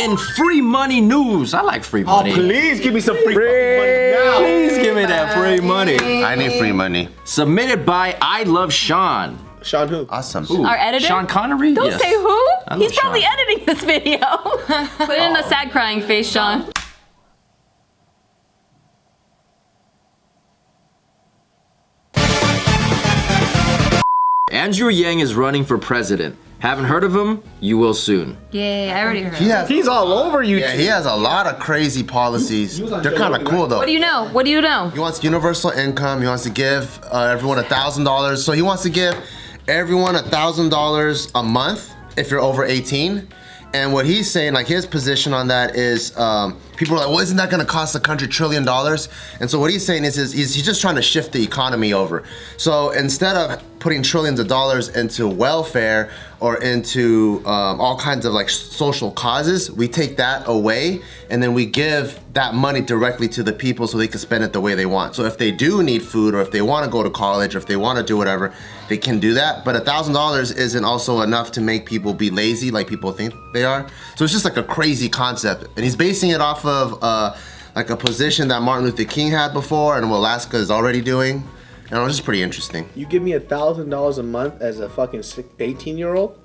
In free money news, I like free money. Oh, please give me some free money now. Please give me that free money. I need free money. Submitted by I Love Sean. Sean who? Awesome. Ooh, Our editor? Sean Connery? Don't Yes. say who. He's Sean. probably editing this video. Put in a sad crying face, Sean. Andrew Yang is running for president. Haven't heard of him? You will soon. Yeah, I already heard. He's all over YouTube. Yeah, he has a lot of crazy policies. They're kind of cool though. What do you know? What do you know? He wants universal income. He wants to give everyone $1,000. So he wants to give everyone $1,000 a month if you're over 18. And what he's saying, like his position on that is, people are like, well, isn't that gonna cost the country $1 trillion? And so what he's saying is he's just trying to shift the economy over. So instead of putting trillions of dollars into welfare or into all kinds of like social causes, we take that away and then we give that money directly to the people so they can spend it the way they want. So if they do need food or if they wanna go to college or if they wanna do whatever, they can do that. But $1,000 isn't also enough to make people be lazy like people think they are. So it's just like a crazy concept. And he's basing it off of like a position that Martin Luther King had before and what Alaska is already doing. And it was just pretty interesting. You give me $1,000 a month as a fucking 18-year-old?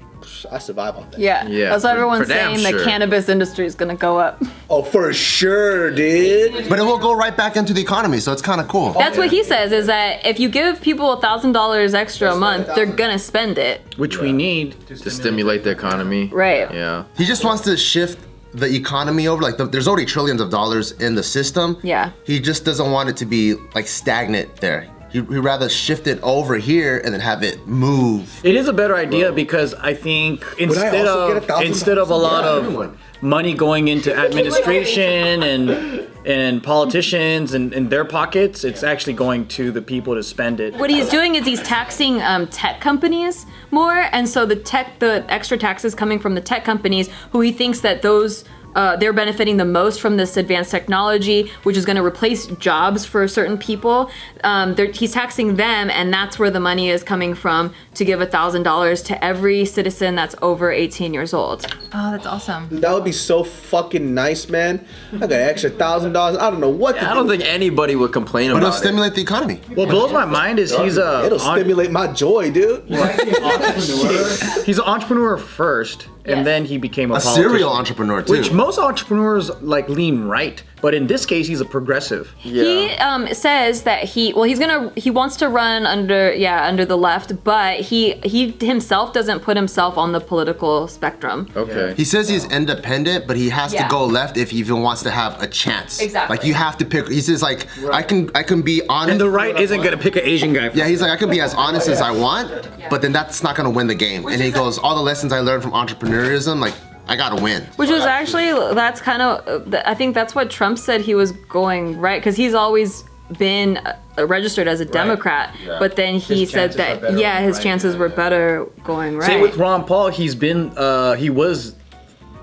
I survive on that. Yeah. Yeah, That's what for everyone's damn saying. sure. The cannabis industry is gonna go up. Oh, for sure, dude. But it will go right back into the economy, so it's kind of cool. That's what he says. Is that if you give people $1,000 extra a month, they're gonna spend it. Which we need To stimulate the economy. Right. Yeah. He just wants to shift the economy over. Like there's already trillions of dollars in the system. Yeah. He just doesn't want it to be like stagnant there. He'd rather shift it over here and then have it move. It is a better idea because I think instead also get of a lot of everyone. money going into administration and politicians and their pockets, it's actually going to the people to spend it. What he's doing is he's taxing tech companies more, and so the extra taxes coming from the tech companies, who he thinks that those they're benefiting the most from this advanced technology, which is going to replace jobs for certain people. He's taxing them, and that's where the money is coming from to give $1,000 to every citizen that's over 18 years old. Oh, that's awesome. That would be so fucking nice, man. I got an extra $1,000. I don't know what to do. I don't think anybody would complain But it'll about it. stimulate the economy. What blows my mind is he's It'll stimulate my joy, dude. he's an entrepreneur first, Yes. and then he became a A politician. serial entrepreneur too. Which most entrepreneurs like lean right, but in this case, he's a progressive. He says that he wants to run under the left, but he himself doesn't put himself on the political spectrum. Okay. He says he's independent, but he has Yeah. to go left if he even wants to have a chance. Exactly. Like you have to pick. He says like I can be honest. And the right isn't gonna pick an Asian guy. Yeah, he's like I can be as honest as I want, but then that's not gonna win the game. And he goes, all the lessons I learned from entrepreneurism, like I gotta win. Which was actually, that's kind of, I think that's what Trump said he was going right, because he's always been registered as a Democrat, but then he said that, his chances were better going right. Same with Ron Paul. He was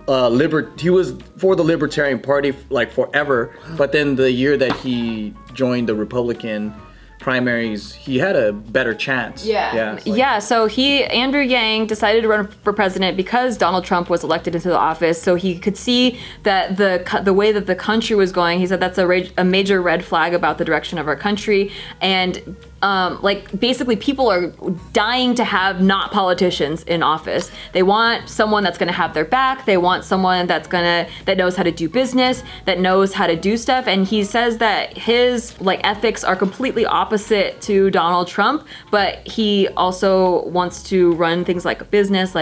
for the Libertarian Party like forever, but then the year that he joined the Republican primaries, he had a better chance. So Andrew Yang decided to run for president because Donald Trump was elected into the office, so he could see that the way that the country was going. He said that's a major red flag about the direction of our country, and basically people are dying to have not politicians in office. They want someone that's gonna have their back. They want someone that knows how to do business, that knows how to do stuff. And he says that his ethics are completely opposite to Donald Trump, but he also wants to run things like a business,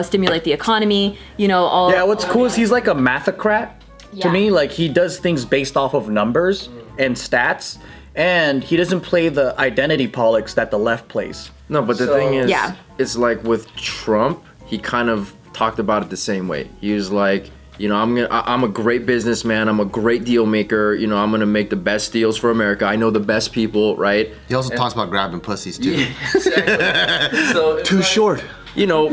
stimulate the economy, What's cool is he's like a mathocrat to me. Like he does things based off of numbers and stats. And he doesn't play the identity politics that the left plays. No, but the thing is, Yeah. it's like with Trump, he kind of talked about it the same way. He was like, I'm a great businessman. I'm a great deal maker. I'm gonna make the best deals for America. I know the best people, right? He also talks about grabbing pussies too. So Too short.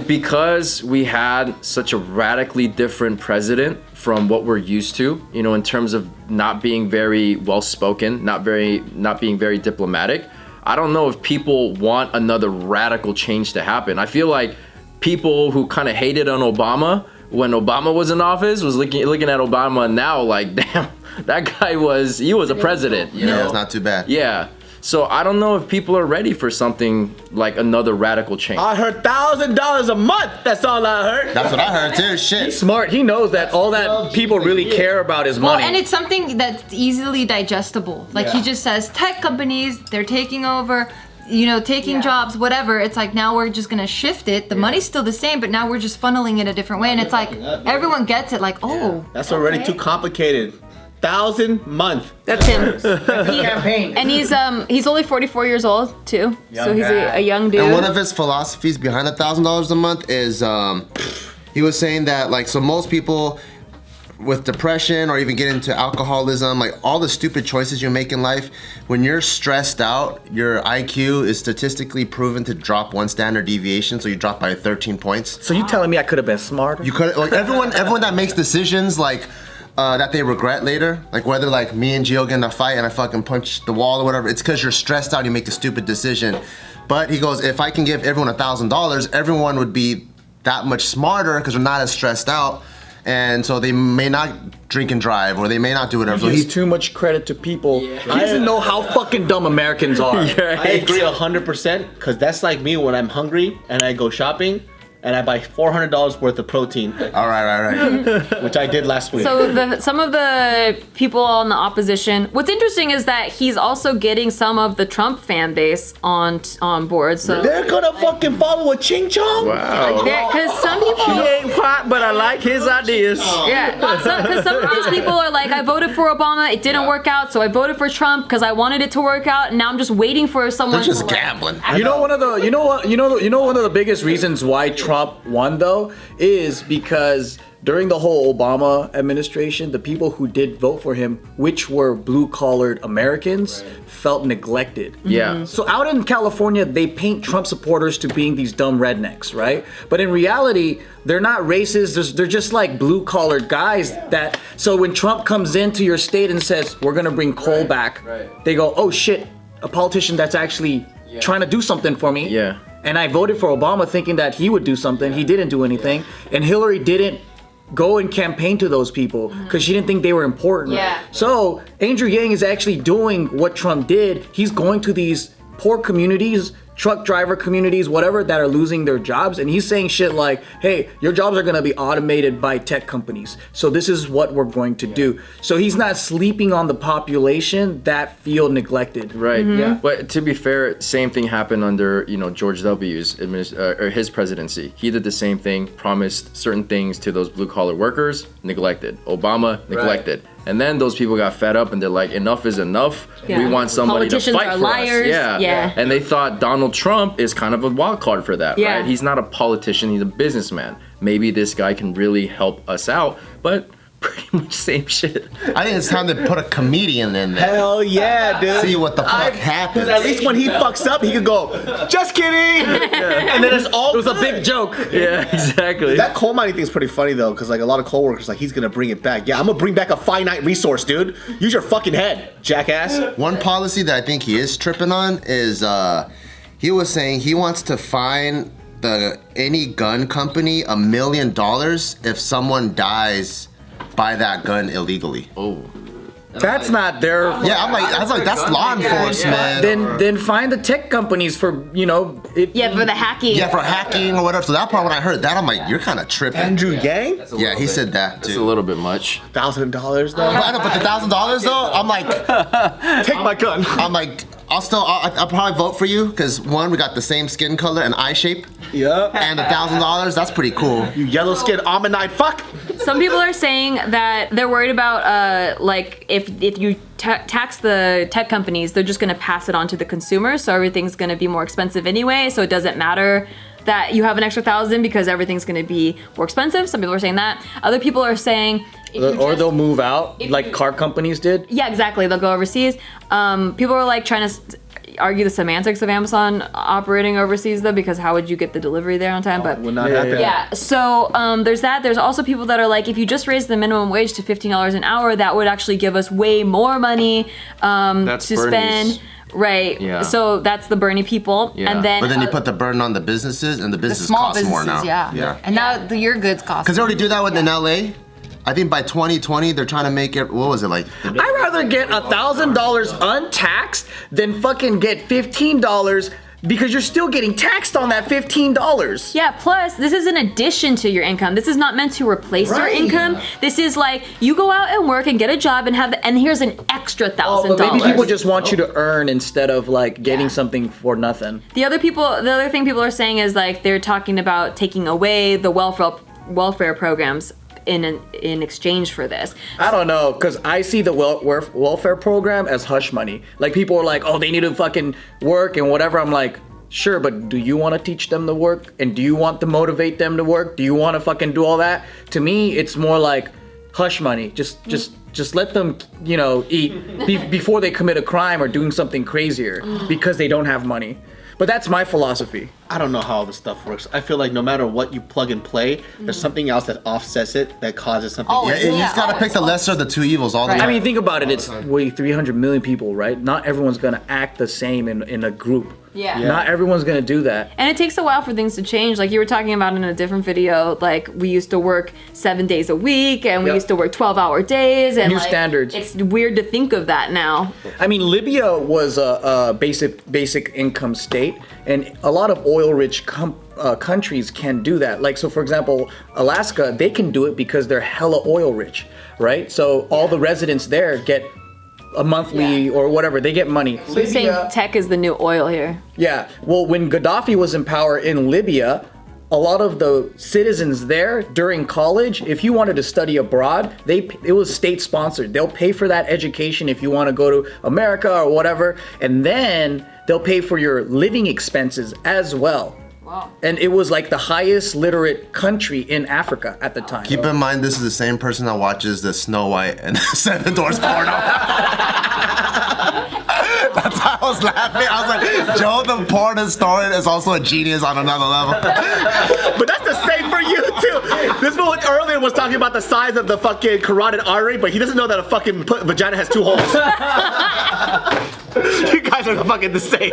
Because we had such a radically different president from what we're used to, in terms of not being very well spoken, not being very diplomatic. I don't know if people want another radical change to happen. I feel like people who kind of hated on Obama when Obama was in office was looking at Obama now like, damn, that guy was a president. You know, Yeah, it's not too bad. Yeah. So I don't know if people are ready for something like another radical change. I heard $1,000 a month. That's all I heard. That's what I heard too. Shit. He's smart. He knows that all that people really care about is Well, money. and it's something that's easily digestible. Like he just says, tech companies, they're taking over, taking jobs, whatever. It's like now we're just gonna shift it. The money's still the same, but now we're just funneling it a different way. And it's like everyone gets it. Like, oh, That's already too complicated. 1,000 month. That's him. campaign. And he's only 44 years old too. So he's a young dude. And one of his philosophies behind $1,000 a month is he was saying that like so most people with depression or even get into alcoholism, like all the stupid choices you make in life, when you're stressed out, your IQ is statistically proven to drop 1 standard deviation, so you drop by 13 points. So you telling me I could have been smarter? You could like everyone that makes decisions like that they regret later, like whether like me and Gio get in a fight and I fucking punch the wall or whatever, it's because you're stressed out and you make a stupid decision. But he goes, if I can give everyone $1,000, everyone would be that much smarter because they're not as stressed out, and so they may not drink and drive or they may not do whatever. So He gives too much credit to people. He doesn't know how fucking dumb Americans are. I agree 100% because that's like me when I'm hungry and I go shopping and I buy $400 worth of protein, all right. which I did last week. So some of the people on the opposition. What's interesting is that he's also getting some of the Trump fan base on board. So They're gonna fucking follow a ching chong. Wow. because some people. He ain't hot, but I like his ideas. Yeah, because some of these people are like, I voted for Obama, it didn't work out, so I voted for Trump because I wanted it to work out, and now I'm just waiting for someone. They're just to gambling. One of the biggest reasons why Trump won though is because during the whole Obama administration, the people who did vote for him, which were blue-collared Americans, felt neglected. Yeah. So out in California, they paint Trump supporters to being these dumb rednecks, right? But in reality, they're not racist. They're just like blue-collared guys that. So when Trump comes into your state and says, "We're gonna bring coal back," they go, "Oh shit, a politician that's actually trying to do something for me." Yeah. And I voted for Obama thinking that he would do something. He didn't do anything. And Hillary didn't go and campaign to those people because she didn't think they were important. Yeah. So Andrew Yang is actually doing what Trump did. He's going to these poor communities, truck driver communities, whatever, that are losing their jobs. And he's saying shit like, hey, your jobs are going to be automated by tech companies. So this is what we're going to do. So he's not sleeping on the population that feel neglected. Right. Yeah. But to be fair, same thing happened under George W.'s his presidency. He did the same thing, promised certain things to those blue collar workers, neglected. Obama neglected. And then those people got fed up and they're like, enough is enough. Yeah. We want somebody to Politicians fight are for liars. us. Yeah. And they thought Donald Trump is kind of a wild card for that, Yeah. right? He's not a politician, he's a businessman. Maybe this guy can really help us out, but pretty much same shit. I think it's time to put a comedian in there. Hell yeah, dude. See what the fuck happens. At least when he fucks up, he could go, just kidding. And then it's all It was a big joke. Yeah, exactly. That coal mining thing's pretty funny though, because like a lot of coal workers, like he's gonna bring it back. Yeah, I'm gonna bring back a finite resource, dude. Use your fucking head, jackass. One policy that I think he is tripping on is he was saying he wants to fine any gun company $1 million if someone dies by that gun illegally. Oh. That's not their. Yeah, I was like, that's law enforcement. Then find the tech companies for Yeah, for the hacking. Yeah, for hacking or whatever. So that part, when I heard that, I'm like, you're kind of tripping. Andrew Yang? Yeah, he said that It's a too. little bit much. $1,000 though. But I know, but the $1,000 though, I'm like, Take my gun. I'll probably vote for you because one, we got the same skin color and eye shape, Yeah. and $1,000, that's pretty cool. You yellow skinned Ammonite fuck. Some people are saying that they're worried about like if you tax the tech companies, they're just going to pass it on to the consumers, so everything's going to be more expensive anyway, so it doesn't matter that you have an extra $1,000 because everything's going to be more expensive. Some people are saying that. Other people are saying they'll move out like car companies did. Yeah, exactly. They'll go overseas. People are like trying to argue the semantics of Amazon operating overseas though, because how would you get the delivery there on time? But Will not happen. yeah, so there's that. There's also people that are like, if you just raise the minimum wage to $15 an hour, that would actually give us way more money That's to Bernie's. spend. Right. Yeah. So that's the Bernie people. Yeah. And then But then you put the burden on the businesses, and the The businesses small cost businesses, more now. yeah. And now your goods cost. Because they already do that with in LA. I think by 2020 they're trying to make it. What was it like? I'd rather get $1,000 untaxed than fucking get $15 because you're still getting taxed on that $15. yeah, plus this is in addition to your income. This is not meant to replace your income. This is like you go out and work and get a job and and here's an extra $1,000. But maybe people just want you to earn instead of like getting something for nothing. The other thing people are saying is like they're talking about taking away the welfare programs in exchange for this. I don't know, because I see the welfare program as hush money. Like, people are like, oh, they need to fucking work and whatever. I'm like, sure, but do you want to teach them to work? And do you want to motivate them to work? Do you want to fucking do all that? To me, it's more like hush money. Just let them, eat before they commit a crime or doing something crazier because they don't have money. But that's my philosophy. I don't know how all this stuff works. I feel like no matter what you plug and play, there's something else that offsets it that causes something. Oh, Yeah, yeah. you just gotta pick the lesser of the two evils all the Right. time. I mean, think about it. It's 300 million people, right? Not everyone's gonna act the same in a group. Yeah. Not everyone's gonna do that. And it takes a while for things to change. Like you were talking about in a different video, like we used to work 7 days a week and we Yep. used to work 12-hour days and New like, standards. It's weird to think of that now. I mean, Libya was a basic income state, and a lot of oil-rich countries can do that. Like, so for example, Alaska, they can do it because they're hella oil-rich, right? So all the residents there get a monthly or whatever, they get money. So you're saying tech is the new oil here. Yeah. Well, when Gaddafi was in power in Libya, a lot of the citizens there during college, if you wanted to study abroad, it was state sponsored. They'll pay for that education if you want to go to America or whatever, and then they'll pay for your living expenses as well. Wow. And it was like the highest literate country in Africa at the time. Keep in mind, this is the same person that watches the Snow White and the Seven Dwarfs porno. That's how I was laughing. I was like, Joe, the porn historian, is also a genius on another level. But that's the same for you too. This fool earlier was talking about the size of the fucking carotid artery, but he doesn't know that a fucking vagina has 2 holes. You guys are fucking the same.